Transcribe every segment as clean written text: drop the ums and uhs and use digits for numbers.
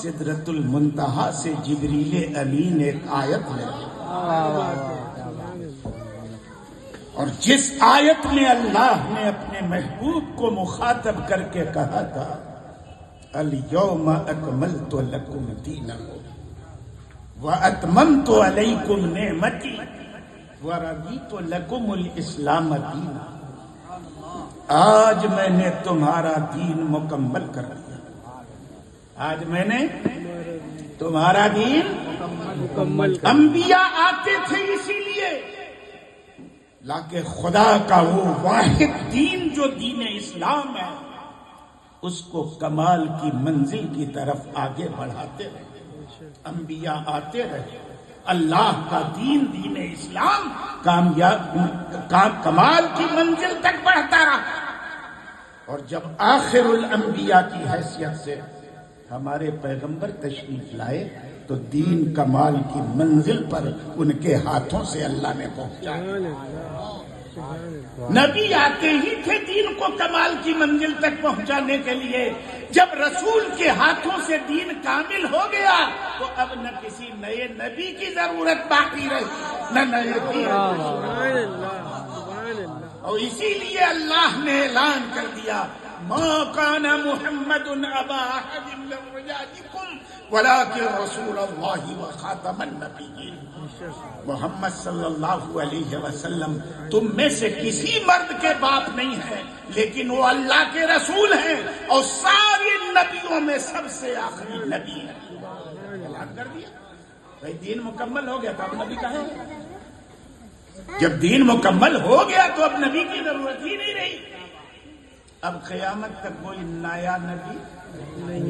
سدرۃ المنتہا سے جبریل امین ایک آیت لے اور جس آیت میں اللہ نے اپنے محبوب کو مخاطب کر کے کہا تھا الیوم اکملت لکم دینکم واتممت علیکم نعمتی ورضیت لکم الاسلام دینا، آج میں نے تمہارا دین مکمل کر دیا، آج میں نے تمہارا دین مکمل کر دیا۔ انبیاء آتے تھے اسی لیے، لیکن خدا کا وہ واحد دین جو دین اسلام ہے اس کو کمال کی منزل کی طرف آگے بڑھاتے رہے، انبیاء آتے رہے، اللہ کا دین دین اسلام کمال کی منزل تک بڑھتا رہا، اور جب آخر الانبیاء کی حیثیت سے ہمارے پیغمبر تشریف لائے تو دین کمال کی منزل پر ان کے ہاتھوں سے اللہ نے پہنچایا۔ نبی آتے ہی تھے دین کو کمال کی منزل تک پہنچانے کے لیے، جب رسول کے ہاتھوں سے دین کامل ہو گیا تو اب نہ کسی نئے نبی کی ضرورت باقی رہی نہ نئے دین، اور اسی لیے اللہ نے اعلان کر دیا ما کان محمد ابا احد من رجالکم ولکن رسول اللہ وخاتم النبیین۔ محمد صلی اللہ علیہ وسلم تم میں سے کسی مرد کے باپ نہیں ہے، لیکن وہ اللہ کے رسول ہیں اور سارے نبیوں میں سب سے آخری نبی ہے۔ اعلان کر دیا بھائی دین مکمل ہو گیا تو اب نبی کہاں ہے؟ جب دین مکمل ہو گیا تو اب نبی کی ضرورت ہی نہیں رہی۔ اب قیامت تک کوئی نیا نبی نہیں،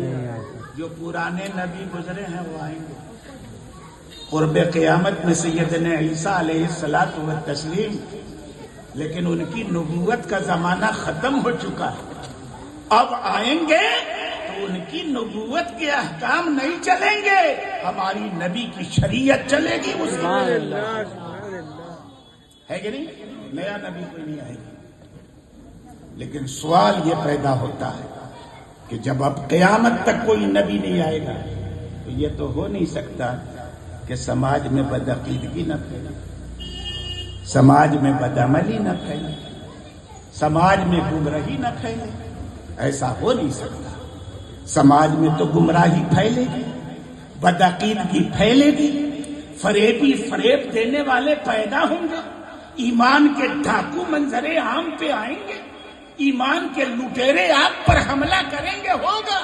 جو پرانے نبی گزرے ہیں وہ آئیں گے۔ قرب قیامت میں سیدنا عیسیٰ علیہ الصلاۃ والتسلیم، لیکن ان کی نبوت کا زمانہ ختم ہو چکا ہے، اب آئیں گے تو ان کی نبوت کے احکام نہیں چلیں گے، ہماری نبی کی شریعت چلے گی۔ اس ہے کہ نہیں؟ نیا نبی کوئی نہیں آئے گا، لیکن سوال یہ پیدا ہوتا ہے کہ جب اب قیامت تک کوئی نبی نہیں آئے گا تو یہ تو ہو نہیں سکتا کہ سماج میں بدعقیدگی نہ پھیلے، سماج میں بدعملی نہ پھیلے، سماج میں گمراہی نہ پھیلے، ایسا ہو نہیں سکتا۔ سماج میں تو گمراہی پھیلے گی، بدعقیدگی پھیلے گی، فریب دینے والے پیدا ہوں گے، ایمان کے ڈاکو منظر عام پہ آئیں گے، ایمان کے لٹیرے آپ پر حملہ کریں گے، ہوگا۔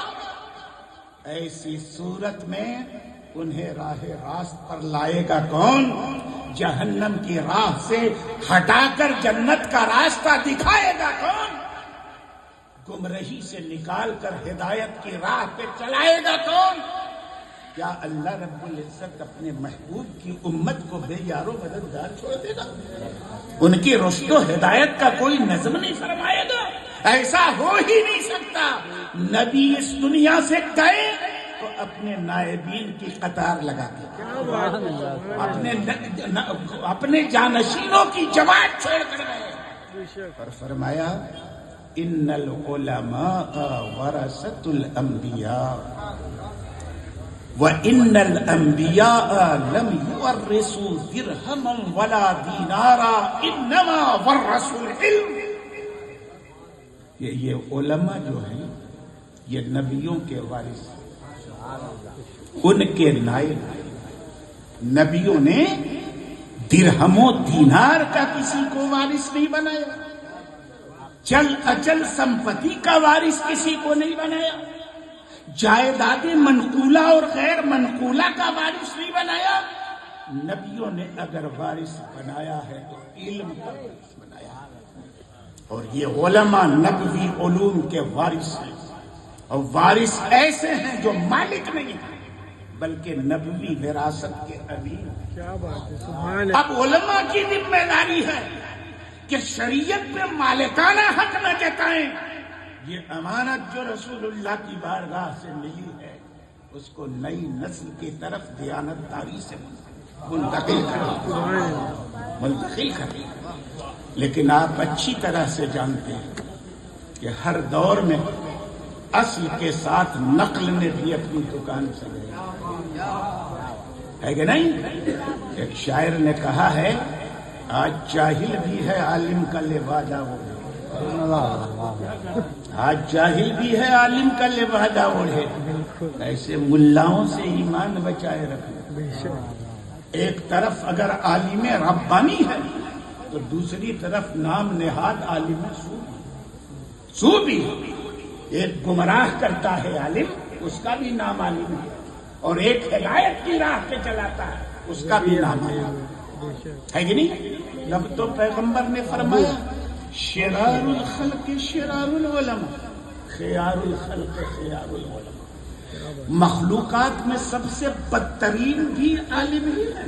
ایسی صورت میں انہیں راہ راست پر لائے گا کون؟ جہنم کی راہ سے ہٹا کر جنت کا راستہ دکھائے گا کون؟ گمراہی سے نکال کر ہدایت کی راہ پہ چلائے گا کون؟ کیا اللہ رب العزت اپنے محبوب کی امت کو بے یار و مددگار چھوڑ دے گا؟ ان کی رشد و ہدایت کا کوئی نظم نہیں فرمائے گا؟ ایسا ہو ہی نہیں سکتا۔ نبی اس دنیا سے گئے تو اپنے نائبین کی قطار لگا کے، اپنے جانشینوں کی جماعت چھوڑ کر گئے، اور فرمایا ان العلماء ورثۃ الانبیاء وَإِنَّ الْأَنْبِيَاءَ لَمْ يُوَرِّثُوا دِرْهَمًا وَلَا دِينَارًا إِنَّمَا وَرَّثُوا الْعِلْمَ۔ یہ علماء جو ہیں یہ نبیوں کے وارث ہیں، ان کے نائب۔ نبیوں نے درہم و دینار کا کسی کو وارث نہیں بنایا، چل اچل سمپتی کا وارث کسی کو نہیں بنایا، جائیداد منقولہ اور غیر منقولہ کا وارث نہیں بنایا۔ نبیوں نے اگر وارث بنایا ہے تو علم کا وارث بنایا ہے، اور یہ علماء نبوی علوم کے وارث ہیں، اور وارث ایسے ہیں جو مالک نہیں ہیں بلکہ نبوی وراثت کے امین ہیں۔ اب علماء کی ذمہ داری ہے کہ شریعت میں مالکانہ حق نہ جتائیں، یہ امانت جو رسول اللہ کی بارگاہ سے ملی ہے اس کو نئی نسل کی طرف دیانتداری سے منتقل کریں۔ لیکن آپ اچھی طرح سے جانتے ہیں کہ ہر دور میں اصل کے ساتھ نقل نے بھی اپنی دکان سے ہے کہ نہیں؟ ایک شاعر نے کہا ہے آج جاہل بھی ہے عالم کا لبادہ اوڑھے، آج جاہل بھی ہے عالم کا لبادہ اوڑھے، ایسے ملاؤں سے ایمان بچائے رکھے۔ ایک طرف اگر عالم ربانی ہے تو دوسری طرف نام نہاد عالم صوفی۔ ایک گمراہ کرتا ہے عالم، اس کا بھی نام عالم ہے، اور ایک ہدایت کی راہ پہ چلاتا ہے، اس کا بھی نام ہے کہ نہیں؟ جب تو پیغمبر نے فرمایا شرار الخلق شرار العلماء، خیار الخلق خیار العلماء، مخلوقات میں سب سے بدترین بھی عالم ہی ہے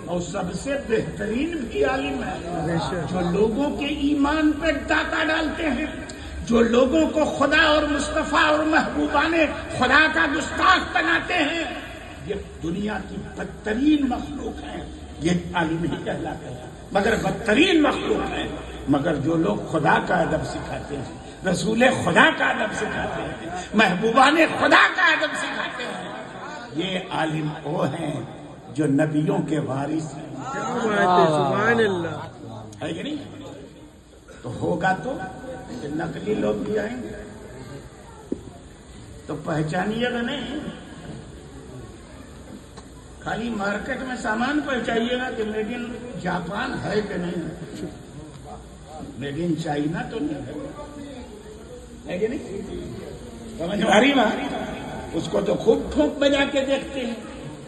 اور سب سے بہترین بھی عالم ہے، جو لوگوں کے ایمان پہ ڈاکہ ڈالتے ہیں، جو لوگوں کو خدا اور مصطفیٰ اور محبوبان خدا کا گستاخ بناتے ہیں، یہ دنیا کی بدترین مخلوق ہے، یہ عالم ہی کہلاتے ہیں، مگر بدترین مخلوق ہے۔ مگر جو لوگ خدا کا ادب سکھاتے ہیں، رسول خدا کا ادب سکھاتے ہیں، محبوبان خدا کا ادب سکھاتے ہیں، یہ عالم وہ ہیں جو نبیوں کے وارث ہیں۔ سبحان اللہ، ہے کہ نہیں؟ تو ہوگا تو کہ نقلی لوگ بھی آئیں گے تو پہچانیے گا نہیں، خالی مارکیٹ میں سامان پہنچائیے گا کہ میڈ ان جاپان ہے کہ نہیں ہے، میڈ ان چائنا تو نہیں ہے کہ نہیں؟ سمجھ آ رہی بات؟ اس کو تو خوب ٹھوک بجا کے دیکھتے ہیں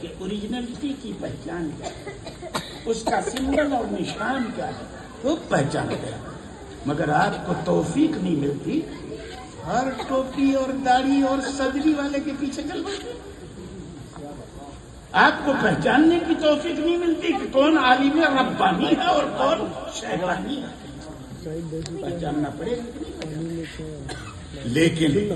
کہ اوریجنلٹی کی پہچان کیا ہے، اس کا سمبل اور نشان کیا ہے، خوب پہچانتے ہیں، مگر آپ کو توفیق نہیں ملتی، ہر ٹوپی اور داڑھی اور صدری والے کے پیچھے چل پڑتے، آپ کو پہچاننے کی توفیق نہیں ملتی کہ کون عالم ربانی ہے اور کون شیطانی ہے، پہچاننا پڑے گا۔ لیکن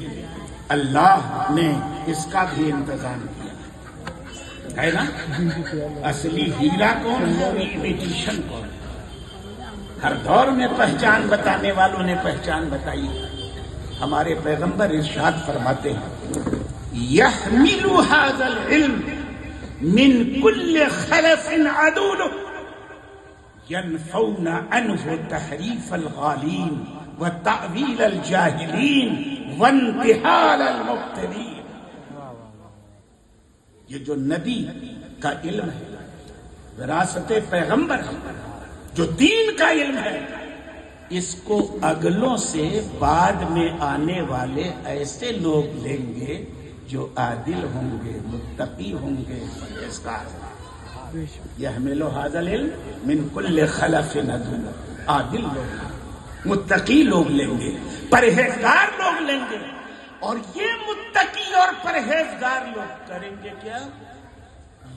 اللہ نے اس کا بھی انتظام کیا ہے نا، اصلی ہیرا کون ہے اور امیٹیشن کون ہے، ہر دور میں پہچان بتانے والوں نے پہچان بتائی۔ ہمارے پیغمبر ارشاد فرماتے ہیں یحمل هذا العلم من كل خلف عدول ينفون عنه تحریف الغالین وتأویل الجاہلین وانتحال المبتدین۔ یہ جو نبی کا علم ہے، وراثت پیغمبر ہے، جو دین کا علم ہے، اس کو اگلوں سے بعد میں آنے والے ایسے لوگ لیں گے جو عادل ہوں گے، متقی ہوں گے، پرہیزگار ہوں گے۔ یحمل هذا العلم من كل خلف عدول، عادل لوگ، متقی لوگ لیں گے، پرہیزگار لوگ لیں گے، اور یہ متقی اور پرہیزگار لوگ کریں گے کیا؟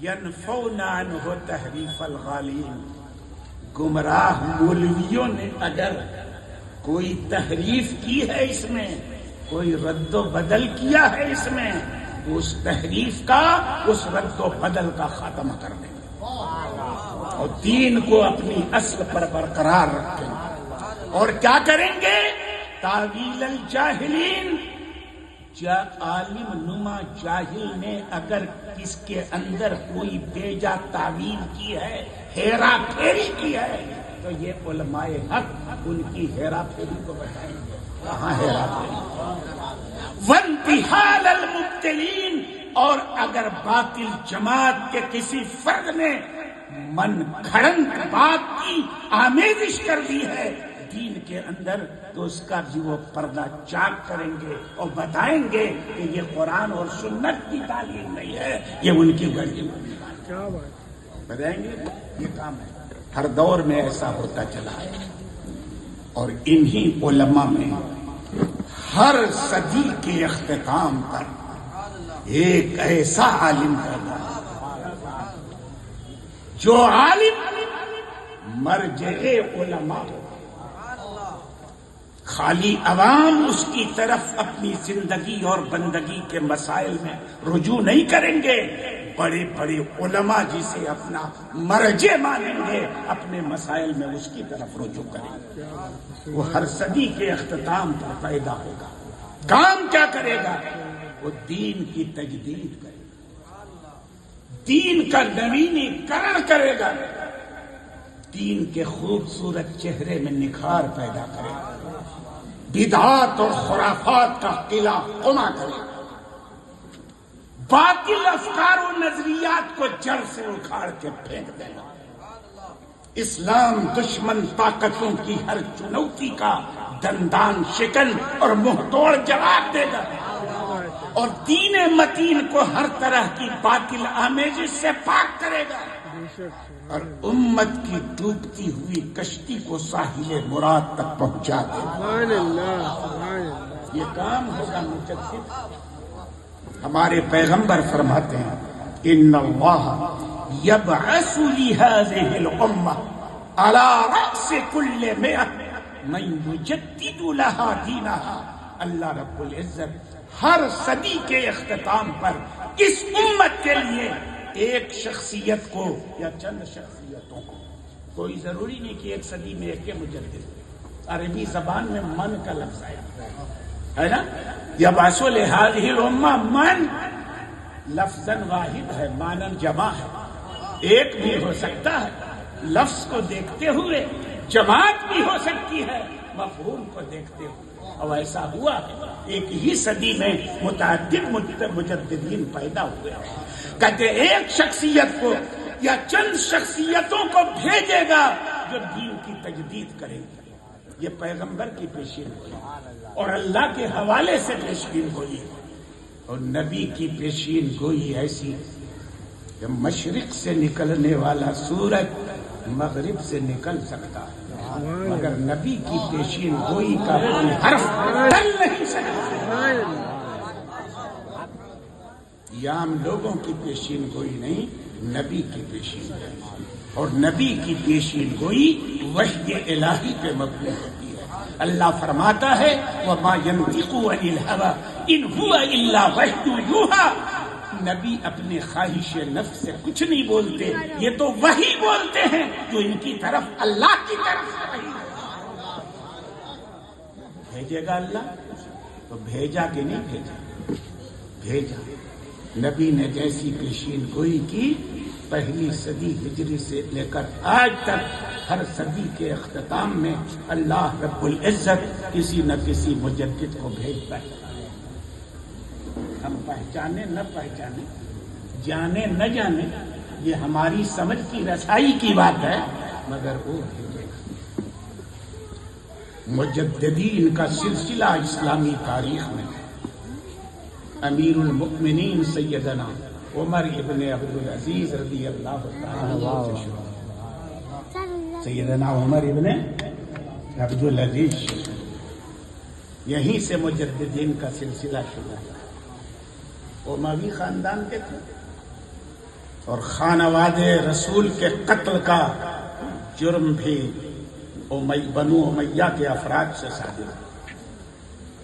ینفون عنہ تحریف الغالین، گمراہ مولویوں نے اگر کوئی تحریف کی ہے، اس میں کوئی رد و بدل کیا ہے، اس میں تو اس تحریف کا، اس رد و بدل کا خاتمہ کر دیں گے اور دین کو اپنی اصل پر برقرار رکھیں گے۔ اور کیا کریں گے؟ تاویل الجاہلین، عالم نما جاہل نے اگر کس کے اندر کوئی بیجا تعویل کی ہے، ہیرا پھیری کی ہے، تو یہ علماء حق ان کی ہیرا پھیری کو بتائیں گے کہاں ہیرا پھیری۔ وانتحال المبتلین، اور اگر باطل جماعت کے کسی فرد نے من گھڑنت بات کی آمیزش کر دی ہے دین کے اندر، تو اس کا بھی وہ پردہ چاک کریں گے اور بتائیں گے کہ یہ قرآن اور سنت کی تعلیم نہیں ہے، یہ ان کی گڑی بتائیں گے۔ یہ کام ہے، ہر دور میں ایسا ہوتا چلا ہے، اور انہی علماء میں ہر صدی کے اختتام پر ایک ایسا عالم پیدا جو عالم مرجع علماء، خالی عوام اس کی طرف اپنی زندگی اور بندگی کے مسائل میں رجوع نہیں کریں گے، بڑے بڑے علماء جسے اپنا مرجع مانیں گے اپنے مسائل میں اس کی طرف رجوع کریں گے۔ وہ ہر صدی کے اختتام پر پیدا ہوگا، کام کیا کرے گا؟ وہ دین کی تجدید کرے گا، دین کا نوینیکرن کرے گا، دین کے خوبصورت چہرے میں نکھار پیدا کرے گا، بدعات اور خرافات کا قلعہ قما کرے گا، باطل افکار و نظریات کو جڑ سے اکھاڑ کے پھینک دے گا، اسلام دشمن طاقتوں کی ہر چنوتی کا دندان شکن اور منہ توڑ جواب دے گا، اور دین متین کو ہر طرح کی باطل آمیزش سے پاک کرے گا، اور امت کی ڈوبتی ہوئی کشتی کو ساحل مراد تک پہنچا دے گا۔ سبحان اللہ، سبحان اللہ۔ یہ کام ہوگا مجدد۔ ہمارے پیغمبر فرماتے ہیں ان اللہ یبعث لهذه الامه على رأس كل 100 من یجدد لها دینها۔ اللہ رب العزت ہر صدی کے اختتام پر اس امت کے لیے ایک شخصیت کو یا چند شخصیتوں کو، کوئی ضروری نہیں کہ ایک صدی میں ایک کے مجدد، عربی زبان میں من کا لفظ آیا ہے نا، یبعث لهذه الامه، من لفظاً واحد ہے، مانن جمع ہے، ایک بھی ہو سکتا ہے، لفظ کو دیکھتے ہوئے جماعت بھی ہو سکتی ہے، مفہوم کو دیکھتے ہوئے، اور ایسا ہوا ایک ہی صدی میں متعدد مجددین پیدا ہوئے۔ کہتے ایک شخصیت کو یا چند شخصیتوں کو بھیجے گا جو دین کی تجدید کریں گے۔ یہ پیغمبر کی پیشین گوئی اور اللہ کے حوالے سے پیشین گوئی، اور نبی کی پیشین گوئی ایسی کہ مشرق سے نکلنے والا سورج مغرب سے نکل سکتا ہے، مگر نبی کی پیشین گوئی کا کوئی حرف ٹل نہیں سکتا۔ یہ عام لوگوں کی پیشین گوئی نہیں، نبی کی پیشین گوئی، اور نبی کی پیشین گوئی وحی الہی پہ مبنی ہوتی ہے۔ اللہ فرماتا ہے وَمَا يَنطِقُ عَنِ الْهَوَىٰ إِنْ هُوَ إِلَّا وَحْيٌ يُوحَىٰ، نبی اپنے خواہش نفس سے کچھ نہیں بولتے، یہ تو وحی بولتے ہیں جو ان کی طرف اللہ کی طرف سے وحی بھیجے گا۔ اللہ تو بھیجا کہ نہیں بھیجا؟ بھیجا۔ نبی نے جیسی پیشین گوئی کی، پہلی صدی ہجری سے لے کر آج تک ہر صدی کے اختتام میں اللہ رب العزت کسی نہ کسی مجدد کو بھیجتا ہے۔ ہم پہچانے نہ پہچانے، جانے نہ جانے، یہ ہماری سمجھ کی رسائی کی بات ہے، مگر وہ بھیجے گا۔ مجددین کا سلسلہ اسلامی تاریخ میں امیر المؤمنین سیدنا عمر ابن عبدالعزیز رضی اللہ تعالیٰ عنہ سے شروع، سیدنا عمر ابن عبدالعزیز، یہیں سے مجددین کا سلسلہ شروع ہوا۔ اموی خاندان کے تھے اور خانواد رسول کے قتل کا جرم بھی بنو امیہ کے افراد سے صادر ہوا،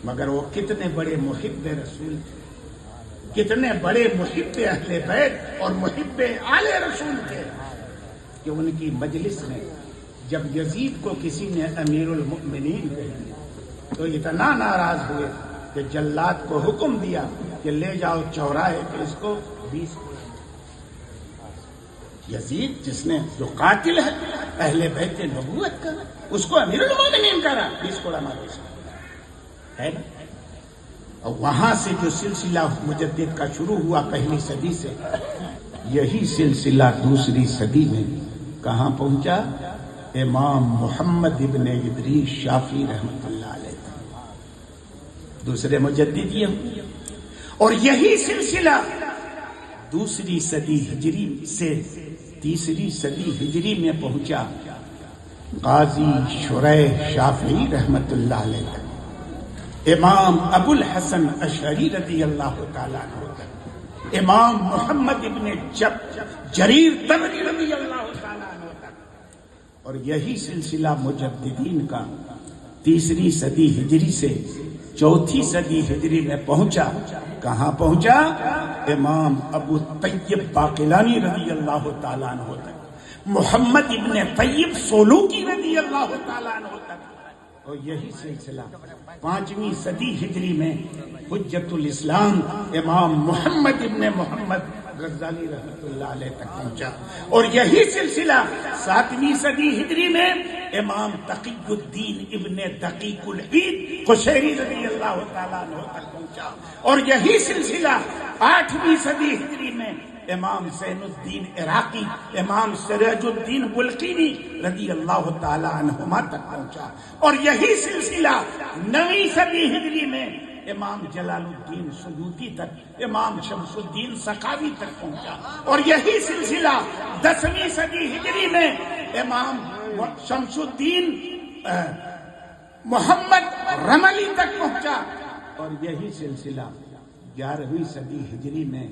مگر وہ کتنے بڑے محب رسول تھے، کتنے بڑے محب اہل بیت اور محب آل رسول تھے کہ ان کی مجلس میں جب یزید کو کسی نے امیر المؤمنین کہا تو اتنا ناراض ہوئے کہ جلاد کو حکم دیا کہ لے جاؤ چوراہے پہ اس کو 20 یزید جس نے جو قاتل ہے اہل بیت نبوت کا، اس کو امیر المؤمنین کرا، 20 کوڑا مارو ہے نا۔ اور وہاں سے جو سلسلہ مجدد کا شروع ہوا پہلی صدی سے، یہی سلسلہ دوسری صدی میں کہاں پہنچا؟ امام محمد ابن ادریس شافعی رحمۃ اللہ علیہ، دوسرے مجدد یہ ہوئے، اور یہی سلسلہ دوسری صدی ہجری سے تیسری صدی ہجری میں پہنچا قاضی شریح شافعی رحمۃ اللہ علیہ، امام ابو الحسن اشعری رضی اللہ تعالیٰ عنہ، امام محمد ابن جریر طبری رضی اللہ تعالیٰ عنہ تک، اور یہی سلسلہ مجددین کا تیسری صدی ہجری سے چوتھی صدی ہجری میں پہنچا۔ کہاں پہنچا؟ امام ابو طیب باقلانی رضی اللہ تعالیٰ عنہ تک، محمد ابن طیب سولوکی رضی اللہ تعالیٰ عنہ تک، اور یہی سلسلہ 5ویں صدی ہجری میں حجت الاسلام امام محمد ابن محمد غزالی رحمۃ اللہ علیہ تک پہنچا، اور یہی سلسلہ 7ویں صدی ہجری میں امام تقی الدین ابن دقیق العید قشیری رضی اللہ تعالیٰ عنہ تک پہنچا، اور یہی سلسلہ 8ویں صدی ہجری میں امام زین الدین عراقی، امام سراج الدین بلقینی رضی اللہ تعالی عنہما تک پہنچا، اور یہی سلسلہ 9ویں صدی ہجری میں امام جلال الدین سیوطی تک، امام شمس الدین سخاوی تک پہنچا، اور یہی سلسلہ 10ویں صدی ہجری میں امام شمس الدین محمد رملی تک پہنچا، اور یہی سلسلہ 11ویں صدی ہجری میں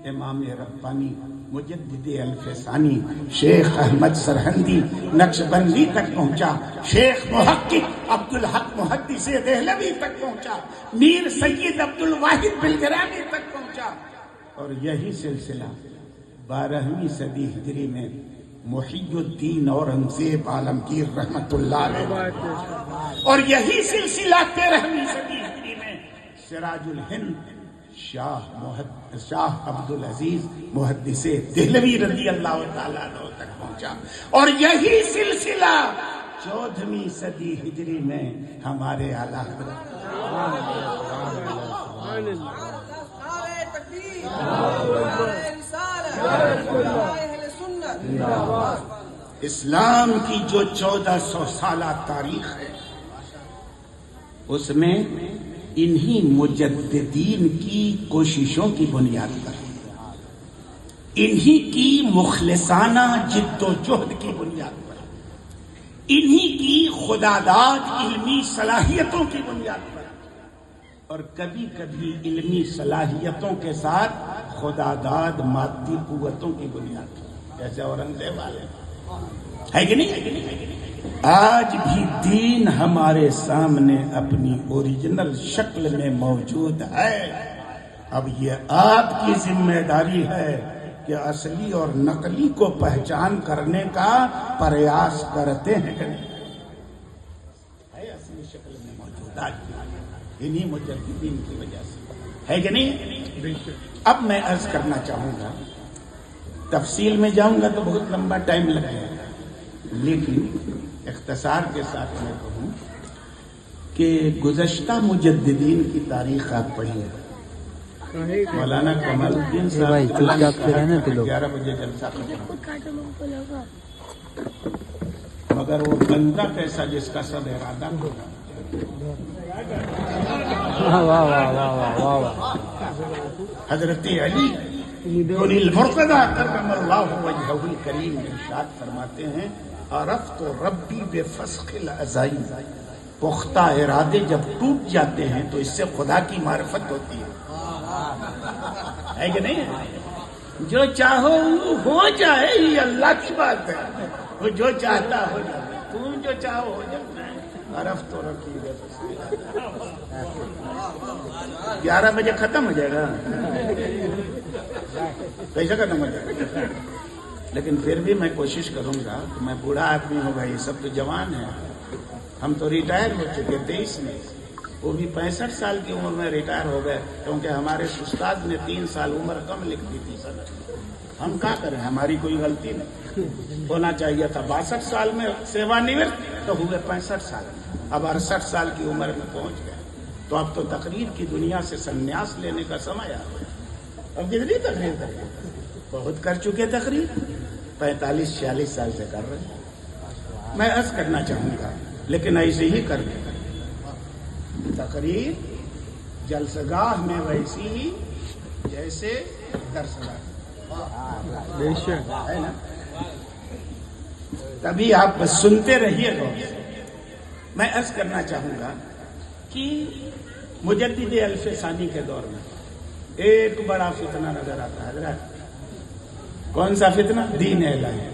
امام ربانی مجدد الفسانی شیخ احمد سرہندی نقشبندی تک پہنچا، شیخ محقق عبدالحق محدث دہلوی تک پہنچا، میر سید عبد الواحد بلگرانی تک پہنچا، اور یہی سلسلہ 12ویں صدی ہجری میں محی الدین اورنگزیب عالمگیر رحمت اللہ علیہ، اور یہی سلسلہ 13ویں صدی ہجری میں سراج الہند شاہ عبدالعزیز محدث دہلوی رضی اللہ تعالیٰ عنہ تک پہنچا، اور یہی سلسلہ 14ویں صدی ہجری میں ہمارے اعلیٰ حضرت اسلام کی جو 1400 سالہ تاریخ ہے، اس میں انہی مجددین کی کوششوں کی بنیاد پر، انہی کی مخلصانہ جد و جہد کی بنیاد پر، انہی کی خداداد علمی صلاحیتوں کی بنیاد پر، اور کبھی کبھی علمی صلاحیتوں کے ساتھ خداداد مادی قوتوں کی بنیاد پر، جیسے اورنگزیب والے ہے کہ نہیں؟ آج بھی دین ہمارے سامنے اپنی اوریجنل شکل میں موجود ہے، اب یہ آپ کی ذمہ داری ہے کہ اصلی اور نقلی کو پہچان کرنے کا پریاس کرتے ہیں کہ نہیں؟ ہے اصلی شکل میں موجود آج انہی مجددین کی وجہ سے، ہے کہ نہیں؟ اب میں عرض کرنا چاہوں گا، تفصیل میں جاؤں گا تو بہت لمبا ٹائم لگے گا، لیکن اختصار کے ساتھ میں کہوں کہ گزشتہ مجددین کی تاریخ آپ پڑھیے، مولانا کمال الدین صاحب 11 بجے جلسہ ختم، مگر وہ بندہ کیسا جس کا سب ارادہ ہوگا، حضرت علی المرتضی کرم اللہ وجہہ الکریم ارشاد فرماتے ہیں، عرفت ربی بفسخ العزائم، پختہ ارادے جب ٹوٹ جاتے ہیں تو اس سے خدا کی معرفت ہوتی ہے کہ نہیں؟ جو چاہو ہو جائے، یہ اللہ کی بات ہے، وہ جو چاہتا ہو جائے، تم جو چاہو ہو جائے۔ عرفت ربی بفسخ العزائم 11 بجے ختم ہو جائے گا، کیسے ختم ہو جائے گا؟ لیکن پھر بھی میں کوشش کروں گا کہ میں بوڑھا آدمی ہوں گا، یہ سب تو جوان ہیں، ہم تو ریٹائر ہو چکے 23 میں، وہ بھی 65 سال کی عمر میں ریٹائر ہو گئے، کیونکہ ہمارے استاد نے 3 سال عمر کم لکھ دی تھی سر، ہم کیا کریں، ہماری کوئی غلطی نہیں، ہونا چاہیے تھا 62 سال میں سیوا نورت، تو ہوئے 65 سال، اب 68 سال کی عمر میں پہنچ گئے، تو اب تو تقریر کی دنیا سے سنیاس لینے کا سمے آ گیا، اب کتنی تقریر کریں، بہت کر چکے تقریر، 45-46 سال سے کر رہے ہیں۔ میں عرض کرنا چاہوں گا، لیکن ایسے ہی کر دیں تقریر جلسگاہ میں ویسی ہی جیسے درسگاہ ہے نا، تبھی آپ بس سنتے رہیے گا۔ میں عرض کرنا چاہوں گا کہ مجدد الفسانی کے دور میں ایک بڑا فتنہ نظر آتا ہے حضرات، کون سا فتنہ؟ دین الہی،